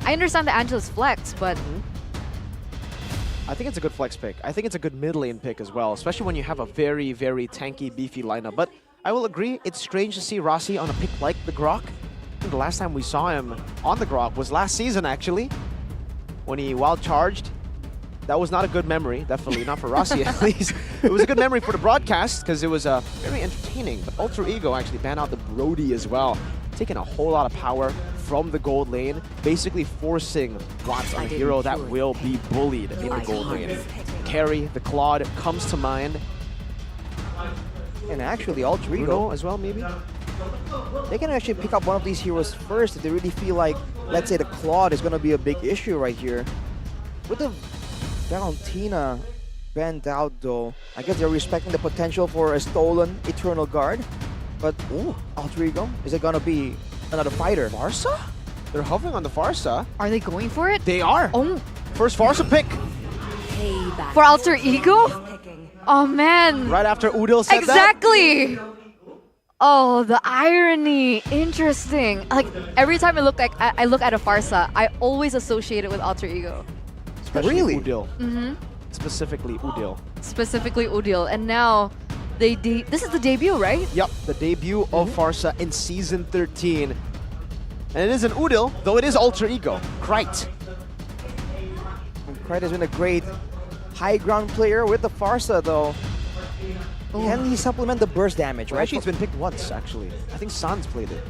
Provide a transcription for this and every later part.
I understand the Angelus flex, but... I think it's a good flex pick. I think it's a good mid lane pick as well, especially when you have a very, very tanky, beefy lineup. But I will agree, it's strange to see Rossi on a pick like the Grok. I think the last time we saw him on the Grok was last season, actually, when he wild charged. That was not a good memory, definitely not for Rossi at least. It was a good memory for the broadcast because it was very entertaining. But Ultra Ego actually banned out the Brody as well, taking a whole lot of power from the gold lane, basically forcing Watts on a hero that will be bullied in the gold lane. Carry, the Claude comes to mind. And actually, Ultra Ego Bruno as well, maybe? they can actually pick up one of these heroes first if they really feel like, let's say, the Claude is going to be a big issue right here. With the Valentina banned out, though, I guess they're respecting the potential for a stolen Eternal Guard. But, ooh, Ultra Ego, is it going to be another fighter? Farsa? They're hovering on the Farsa. Are they going for it? They are. Oh, First Farsa pick. for Alter Ego? Oh, man. Right after Udil said Exactly. Oh, the irony. Interesting. Like, every time I look at a Farsa, I always associate it with Alter Ego. that. Especially Really? Udil. Specifically Udil. Specifically Udil. And now, this is the debut, right? Yep, the debut of Farsa in Season 13. And it isn't Udil, though it is Ultra Ego. Krite. Krite has been a great high ground player with the Farsa, though. Can he supplement the burst damage, right? Actually, it's been picked once, actually. I think Sans played it.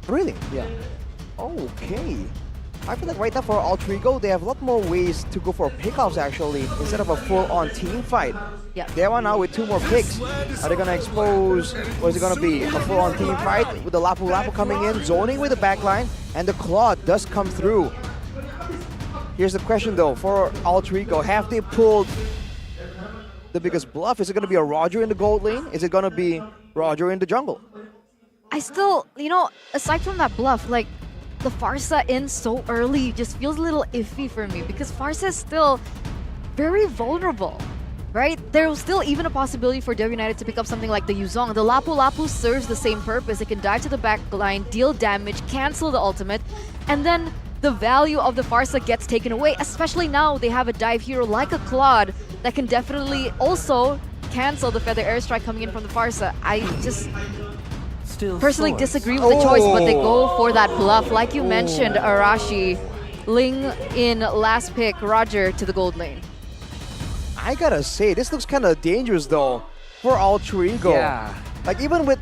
Really? Yeah. Okay. I feel like right now for Ultra Ego, they have a lot more ways to go for pickoffs, actually, instead of a full-on team fight. Yeah. DEWA now with 2 more picks. Are they going to expose, or is it going to be a full-on team fight with the Lapu Lapu coming in, zoning with the backline, and the Claude does come through. Here's the question, though, for Ultra Ego. Have they pulled the biggest bluff? Is it going to be a Roger in the gold lane? Is it going to be Roger in the jungle? I still, aside from that bluff, like, the Farsa in so early just feels a little iffy for me because Farsa is still very vulnerable, right? There's still even a possibility for DEWA United to pick up something like the Yuzong. The Lapu Lapu serves the same purpose. It can dive to the back line, deal damage, cancel the ultimate, and then the value of the Farsa gets taken away, especially now they have a dive hero like a Claude that can definitely also cancel the Feather Airstrike coming in from the Farsa. I just personally disagree with the choice, but they go for that bluff. Like you mentioned, Arashi, Ling in last pick, Roger to the gold lane. I gotta say, this looks kind of dangerous, though, for Ultra Ego. Yeah. Like, even with,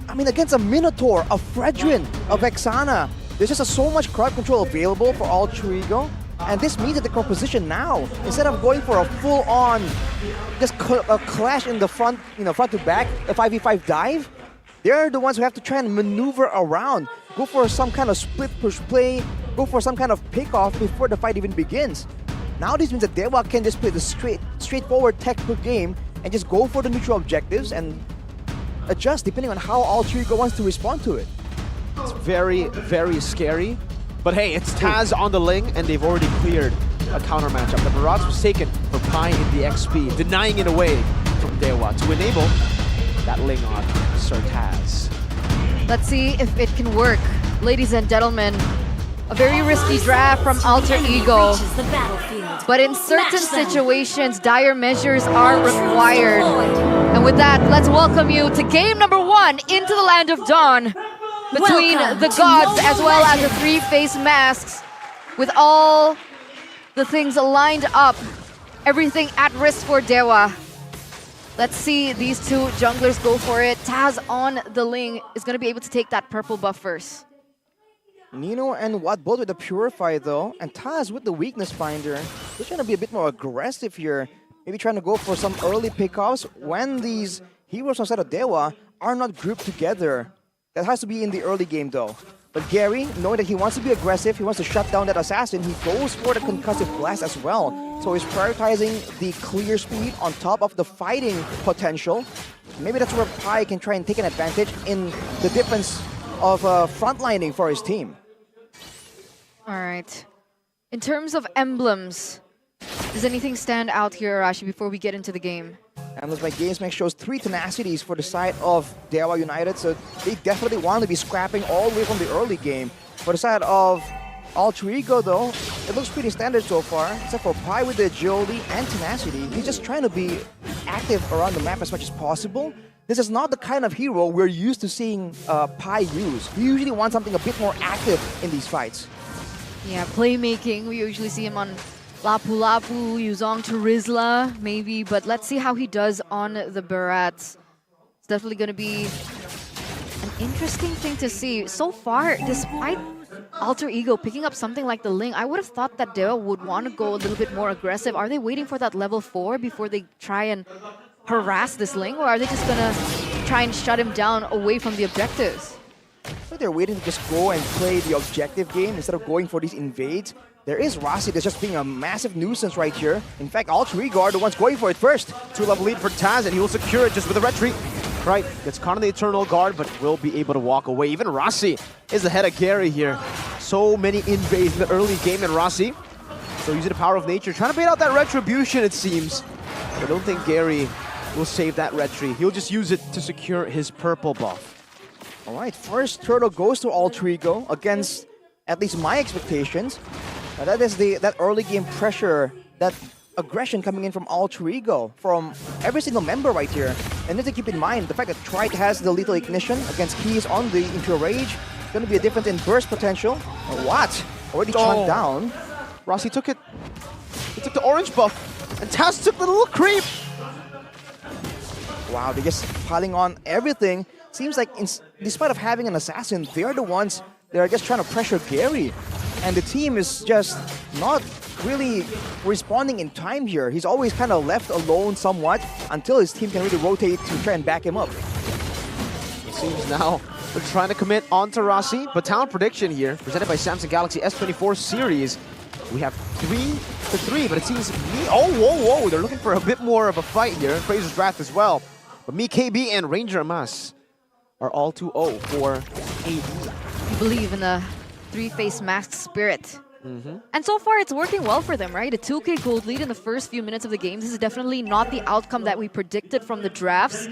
against a Minotaur, a Fredrin, a Vexana, there's just so much crowd control available for Ultra Ego. And this means that the composition now, instead of going for a full-on, just a clash in the front, front to back, a 5v5 dive, they're the ones who have to try and maneuver around, go for some kind of split push play, go for some kind of pick-off before the fight even begins. Now this means that DEWA can just play the straightforward textbook game and just go for the neutral objectives and adjust depending on how Ultra Ego wants to respond to it. It's very, very scary. But hey, it's Taz on the Ling, and they've already cleared a counter matchup. The Barrage was taken for Pi in the XP, denying it away from DEWA to enable that Ling on Sir Taz. Let's see if it can work. Ladies and gentlemen, a very risky draft from Alter Ego. But in certain situations, dire measures are required. And with that, let's welcome you to game number 1 into the Land of Dawn. Between the gods as well as the 3-face masks, with all the things lined up, everything at risk for DEWA. Let's see these 2 junglers go for it. Taz on the Ling is going to be able to take that purple buff first. Nino and Watt both with the Purify, though, and Taz with the Weakness Finder. They're trying to be a bit more aggressive here, maybe trying to go for some early pickoffs when these heroes outside of DEWA are not grouped together. That has to be in the early game, though. But Gary, knowing that he wants to be aggressive, he wants to shut down that assassin, he goes for the Concussive Blast as well. So he's prioritizing the clear speed on top of the fighting potential. Maybe that's where Pi can try and take an advantage in the difference of frontlining for his team. All right. In terms of emblems, does anything stand out here, Arashi, before we get into the game? Emblems by GamesMax shows 3 tenacities for the side of DEWA United, so they definitely want to be scrapping all the way from the early game. For the side of Alter Ego, though, it looks pretty standard so far, except for Pi with the agility and tenacity. He's just trying to be active around the map as much as possible. This is not the kind of hero we're used to seeing Pi use. We usually want something a bit more active in these fights. Yeah, playmaking. We usually see him on Lapu Lapu, Yuzong to Rizla, maybe. But let's see how he does on the Barats. It's definitely going to be an interesting thing to see. So far, despite Alter Ego picking up something like the Ling, I would have thought that DEWA would want to go a little bit more aggressive. Are they waiting for that level 4 before they try and harass this Ling? Or are they just going to try and shut him down away from the objectives? So they're waiting to just go and play the objective game instead of going for these invades. There is Rossi that's just being a massive nuisance right here. In fact, Alter Ego are the ones going for it first. 2-level lead for Taz, and he will secure it just with a retreat. Right, gets caught on the Eternal Guard, but will be able to walk away. Even Rossi is ahead of Gary here. So many invades in the early game, and Rossi, so using the power of nature, trying to bait out that Retribution, it seems. But I don't think Gary will save that Retri. He'll just use it to secure his purple buff. All right, first turtle goes to Alter Ego against at least my expectations. That is that early game pressure, that aggression coming in from Alter Ego, from every single member right here. And need to keep in mind the fact that Trite has the lethal ignition against Keys on the Impure Rage. Going to be a difference in burst potential. What? Already chunked down. Rossi took it. He took the orange buff, and Taz took the little creep. Wow, they're just piling on everything. Seems like despite of having an assassin, they're the ones that are just trying to pressure Gary. And the team is just not really responding in time here. He's always kind of left alone somewhat until his team can really rotate to try and back him up. It seems now they're trying to commit onto Rossi, but talent prediction here, presented by Samsung Galaxy S24 series. We have 3-3, but it seems whoa, they're looking for a bit more of a fight here. Fraser's Wrath as well. But me, KB, and Ranger Amas are all 2-0 for AD. You believe in the three-face masked spirit. And so far, it's working well for them, right? A 2K gold lead in the first few minutes of the game. This is definitely not the outcome that we predicted from the drafts.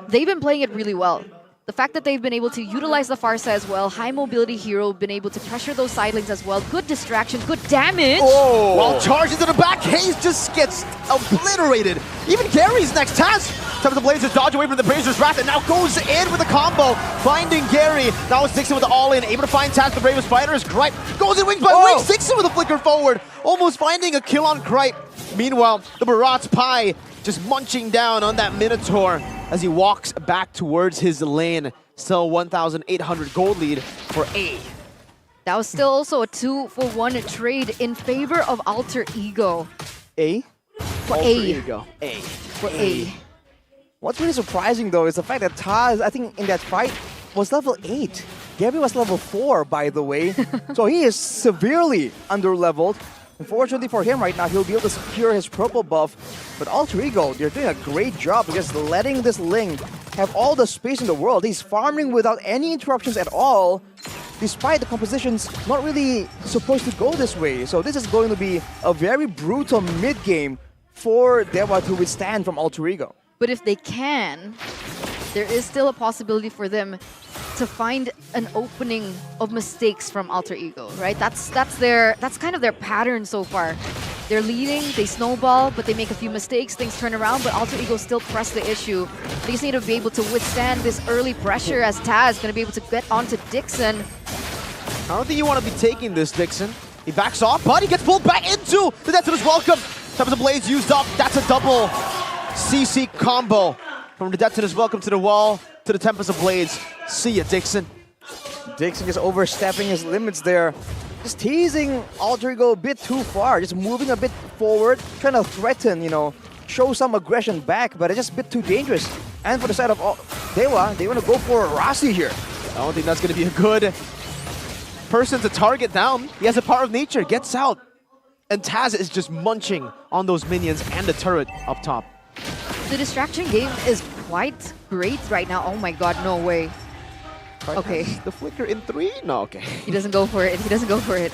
They've been playing it really well. The fact that they've been able to utilize the Farsa as well, high mobility hero, been able to pressure those side lanes as well. Good distraction, good damage. Oh! While charging to the back, Hayes just gets obliterated. Even Gary's next. Taz, top of the Blazers, dodge away from the Blazers' Wrath, and now goes in with a combo, finding Gary. Now it's Dixon with the all-in, able to find Taz, the bravest fighter, is Gripe. Goes in wings by wings, Dixon with a flicker forward, almost finding a kill on Gripe. Meanwhile, the Barat's Pi just munching down on that Minotaur as he walks back towards his lane. Still 1,800 gold lead for A. That was still also a 2-for-1 trade in favor of Alter Ego. A? For Alter A. Ego. A. For A. What's really surprising though is the fact that Taz, I think in that fight, was level 8. Gary was level 4, by the way. So he is severely under-leveled. Unfortunately for him right now, he'll be able to secure his purple buff. But Alter Ego, they're doing a great job of just letting this Ling have all the space in the world. He's farming without any interruptions at all, despite the compositions not really supposed to go this way. So this is going to be a very brutal mid-game for DEWA to withstand from Alter Ego. But if they can, there is still a possibility for them to find an opening of mistakes from Alter Ego, right? That's kind of their pattern so far. They're leading, they snowball, but they make a few mistakes, things turn around, but Alter Ego still press the issue. They just need to be able to withstand this early pressure as Taz is going to be able to get onto Dixon. I don't think you want to be taking this, Dixon. He backs off, but he gets pulled back into the Dettona's welcome. Top of the Blades used up. That's a double CC combo from the Dettona's welcome to the wall, to the Tempest of Blades. See ya, Dixon. Dixon just overstepping his limits there. Just teasing Alter Ego a bit too far. Just moving a bit forward, trying to threaten, you know, show some aggression back, but it's just a bit too dangerous. And for the side of DEWA, they want to go for Rossi here. I don't think that's going to be a good person to target down. He has a power of nature, gets out. And Taz is just munching on those minions and the turret up top. The distraction game is quite great right now. Oh my god, no way. Okay. The flicker in 3? No, okay. He doesn't go for it. He doesn't go for it.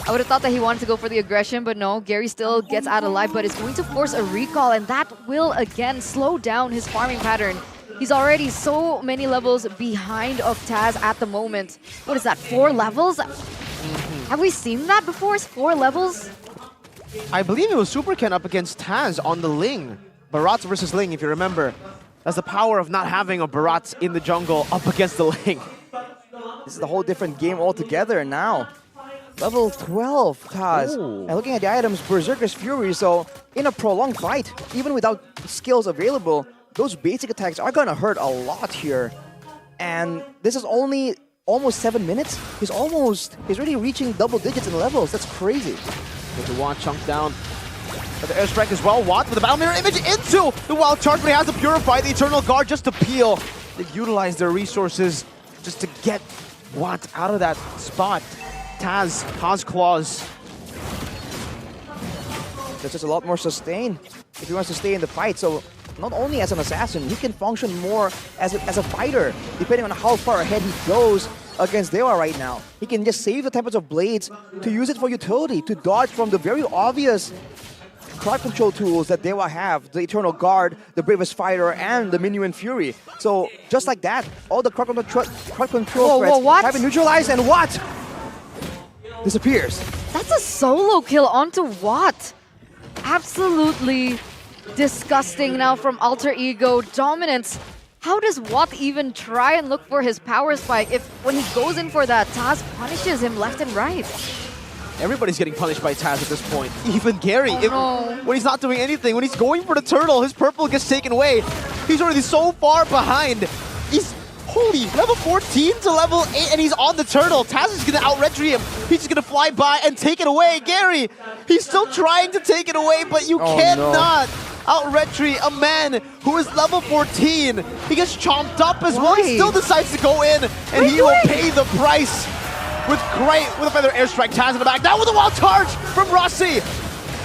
I would have thought that he wanted to go for the aggression, but no. Gary still gets out alive, but is going to force a recall, and that will again slow down his farming pattern. He's already so many levels behind of Taz at the moment. What is that, 4 levels? Have we seen that before? 4 levels? I believe it was Super Ken up against Taz on the Ling. Barat versus Ling, if you remember. That's the power of not having a Barat in the jungle up against the Ling. This is a whole different game altogether now. Level 12, Taz. Ooh. And looking at the items, Berserker's Fury, so in a prolonged fight, even without skills available, those basic attacks are gonna hurt a lot here. And this is only almost 7 minutes. He's already reaching double digits in levels. That's crazy. With the Watt chunked down. But the airstrike as well. Watt with the Battle Mirror image into the Wild Charge, but he has to purify the Eternal Guard just to peel. They've utilized their resources just to get Watt out of that spot. Taz, Haas Claws. There's just a lot more sustain if he wants to stay in the fight. So not only as an assassin, he can function more as a fighter, depending on how far ahead he goes against DEWA right now. He can just save the Tempest of Blades to use it for utility, to dodge from the very obvious crowd control tools that DEWA have, the Eternal Guard, the Bravest Fighter, and the Minuan Fury. So just like that, all the crowd control threats have been neutralized, and Watt disappears. That's a solo kill onto Watt. Absolutely disgusting now from Alter Ego. Dominance. How does Watt even try and look for his power spike if when he goes in for that, Taz punishes him left and right? Everybody's getting punished by Taz at this point. Even Gary. Oh, no. When he's not doing anything, when he's going for the turtle, his purple gets taken away. He's already so far behind. He's, holy, level 14 to level 8, and he's on the turtle. Taz is going to out-retry him. He's just going to fly by and take it away. Gary, he's still trying to take it away, but you cannot out-retry a man who is level 14. He gets chomped up as well. He still decides to go in, and he will pay the price with a feather airstrike. Taz in the back. Now with a wild charge from Rossi.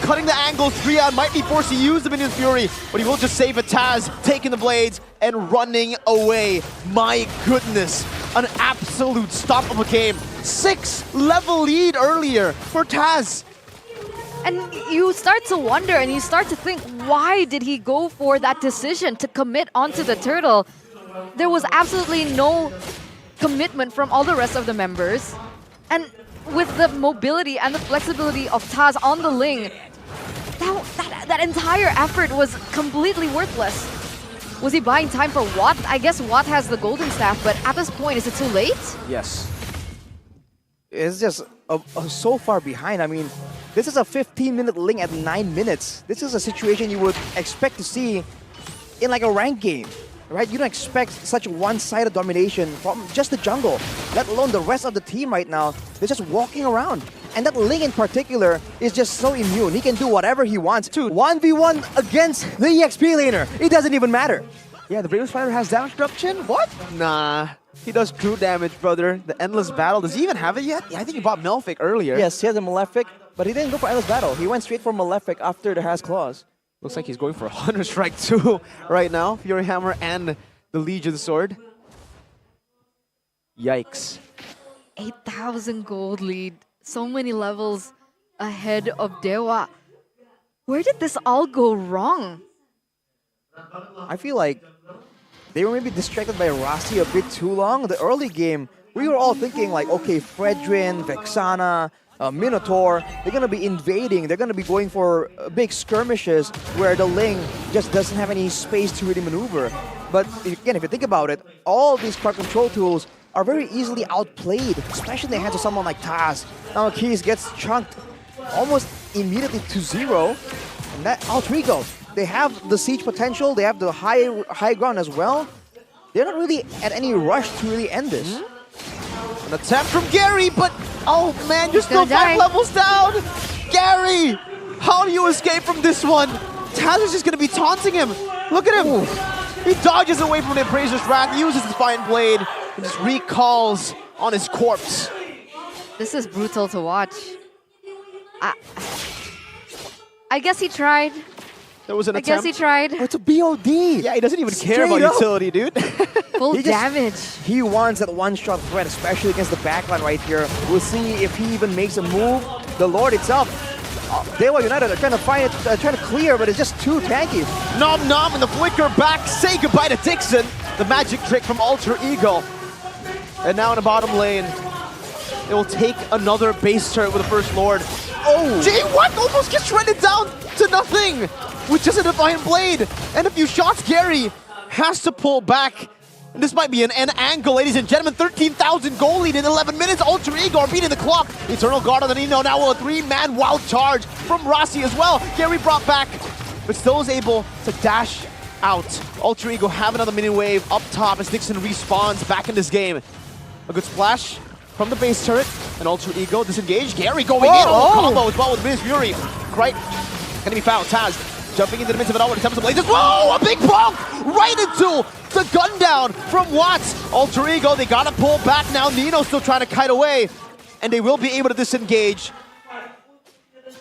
Cutting the angle, 3 out, might be forced to use the Minion Fury, but he will just save it. Taz taking the blades and running away. My goodness, an absolute stop of a game. 6 level lead earlier for Taz. And you start to wonder and you start to think, why did he go for that decision to commit onto the turtle? There was absolutely no commitment from all the rest of the members. And with the mobility and the flexibility of Taz on the Ling, that entire effort was completely worthless. Was he buying time for Watt? I guess Watt has the golden staff, but at this point, is it too late? Yes. It's just so far behind. I mean, this is a 15-minute Ling at 9 minutes. This is a situation you would expect to see in like a ranked game, right? You don't expect such one-sided domination from just the jungle, let alone the rest of the team right now. They're just walking around. And that Ling in particular is just so immune. He can do whatever he wants. 1v1 against the EXP laner. It doesn't even matter. Yeah, the Bravest Fighter has damage reduction? What? Nah. He does true damage, brother. The Endless Battle. Does he even have it yet? Yeah, I think he bought Malefic earlier. Yes, he has a Malefic, but he didn't go for Endless Battle. He went straight for Malefic after the Has Claws. Looks like he's going for Hunter Strike too right now. Fury Hammer and the Legion Sword. Yikes. 8,000 gold lead. So many levels ahead of DEWA. Where did this all go wrong? I feel like they were maybe distracted by Rossi a bit too long. The early game, we were all thinking like, okay, Fredrin, Vexana, Minotaur, they're going to be invading. They're going to be going for big skirmishes where the Ling just doesn't have any space to really maneuver. But again, if you think about it, all these crowd control tools are very easily outplayed, especially in the hands of someone like Taz. Now Keys gets chunked almost immediately to 0. And that Alter Ego, they have the siege potential, they have the high ground as well. They're not really at any rush to really end this. An attempt from Gary, but oh man, you're still 5 levels down! Gary! How do you escape from this one? Taz is just gonna be taunting him. Look at him! He dodges away from the Appraiser's Wrath, uses his Fine Blade, and just recalls on his corpse. This is brutal to watch. I guess he tried. There was an I attempt. guess he tried. Oh, it's a BOD! Yeah, he doesn't even care about utility, dude. Full He just- damage. He wants that one-shot threat, especially against the backline right here. We'll see if he even makes a move. The Lord itself, DEWA United are trying to find it, trying to clear, but it's just too tanky. Nom Nom and the flicker back. Say goodbye to Dixon. The magic trick from Alter Ego. And now in the bottom lane, They will take another base turret with the First Lord. Oh! J1 almost gets shredded down to nothing with just a Divine Blade. And a few shots, Gary has to pull back. And this might be an angle, ladies and gentlemen. 13,000 goal lead in 11 minutes. Ultra Ego are beating the clock. Eternal Guard on the Nino now a 3-man wild charge from Rossi as well. Gary brought back, but still is able to dash out. Ultra Ego have another mini wave up top as Nixon respawns back in this game. A good splash from the base turret, and Ultra Ego disengaged. Gary going in on the combo as well with Miss Fury. Right, gonna be fouled. Taz jumping into the midst of it all with attempts to blaze. Whoa, a big bonk right into the gun down from Watts. Ultra Ego, they gotta pull back now. Nino still trying to kite away, and they will be able to disengage.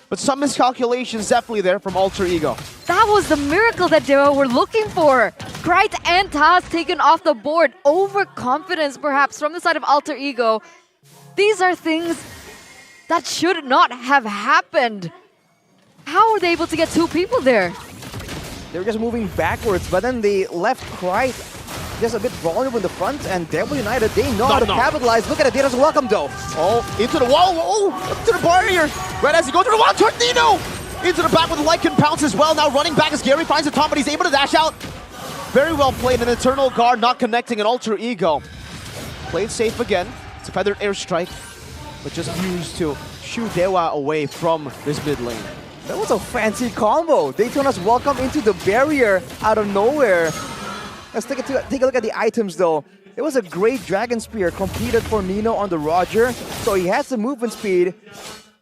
But some miscalculations definitely there from Ultra Ego. That was the miracle that DEWA were looking for. Krite and Taz taken off the board. Overconfidence perhaps from the side of Alter Ego. These are things that should not have happened. How were they able to get 2 people there? They were just moving backwards, but then they left Krite just a bit vulnerable in the front, and DEWA United, they know how to capitalize. Look at it, Data's welcome though. Oh, into the wall, oh, to the barrier. Right as he goes to the wall, Tornino! Into the back with a Lycan pounce as well. Now running back as Gary finds the top, but he's able to dash out. Very well played, an Eternal Guard not connecting an Ultra Ego. Played safe again. It's a feathered airstrike, but just used to shoo DEWA away from this mid lane. That was a fancy combo. Daytona's welcome into the barrier out of nowhere. Let's take a look at the items though. It was a great Dragon Spear completed for Nino on the Roger. So he has the movement speed,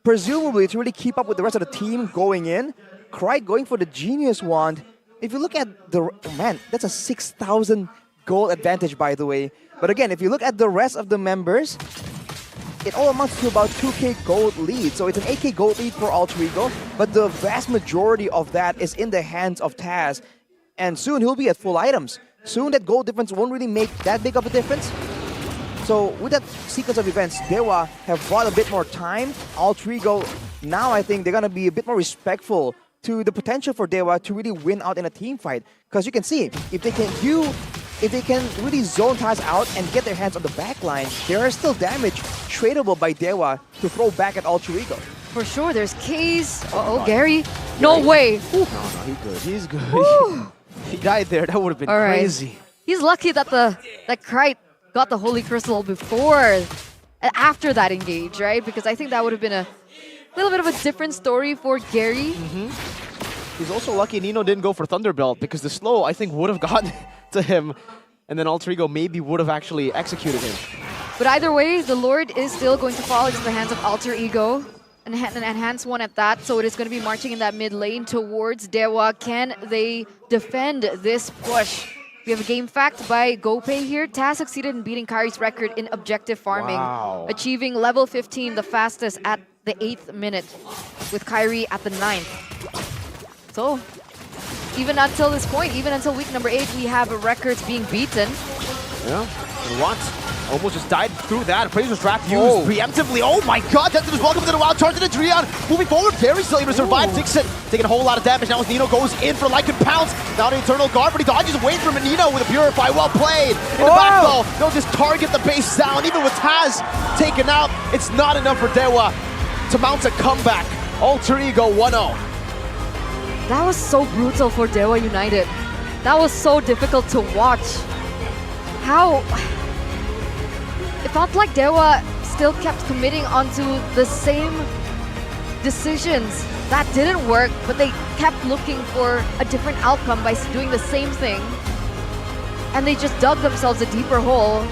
presumably to really keep up with the rest of the team going in. Krite going for the Genius Wand. If you look at the... Man, that's a 6,000 gold advantage, by the way. But again, if you look at the rest of the members, it all amounts to about 2k gold lead. So it's an 8k gold lead for Alter Ego, but the vast majority of that is in the hands of Taz. And soon he'll be at full items. Soon that gold difference won't really make that big of a difference. So with that sequence of events, DEWA have bought a bit more time. Alter Ego, now I think they're going to be a bit more respectful to the potential for DEWA to really win out in a team fight. Because you can see, if they can really zone Taz out and get their hands on the back line, there is still damage tradable by DEWA to throw back at Alter Ego. For sure, there's Case. Uh-oh, Gary. No way. No, he's good. He's good. He died there. That would have been crazy. He's lucky that Krite got the Holy Crystal before, after that engage, right? Because I think that would have been a little bit of a different story for Gary. He's also lucky Nino didn't go for Thunderbelt, because the slow, I think, would have gotten to him, and then Alter Ego maybe would have actually executed him. But either way, the Lord is still going to fall into the hands of Alter Ego. An enhanced one at that, so it is going to be marching in that mid lane towards DEWA. Can they defend this push? We have a game fact by GoPay here. Taz succeeded in beating Kyrie's record in objective farming, achieving level 15, the fastest at the 8th minute, with Kyrie at the 9th. So, even until this point, even until week number 8, we have records being beaten. Yeah, and Watts almost just died through that. Appraiser's draft used preemptively. Oh my god, Denton is welcome to the wild charge into Drion. Moving forward, very still able to survive. Dixon taking a whole lot of damage. Now as Nino goes in for Lycan Pounce. Now the Eternal Guard, but he dodges away from it. Nino with a Purify. Well played. In the back though, they'll just target the base down. Even with Taz taken out, it's not enough for DEWA to mount a comeback. Alter Ego 1-0. That was so brutal for DEWA United. That was so difficult to watch. How... It felt like DEWA still kept committing onto the same decisions. That didn't work, but they kept looking for a different outcome by doing the same thing. And they just dug themselves a deeper hole.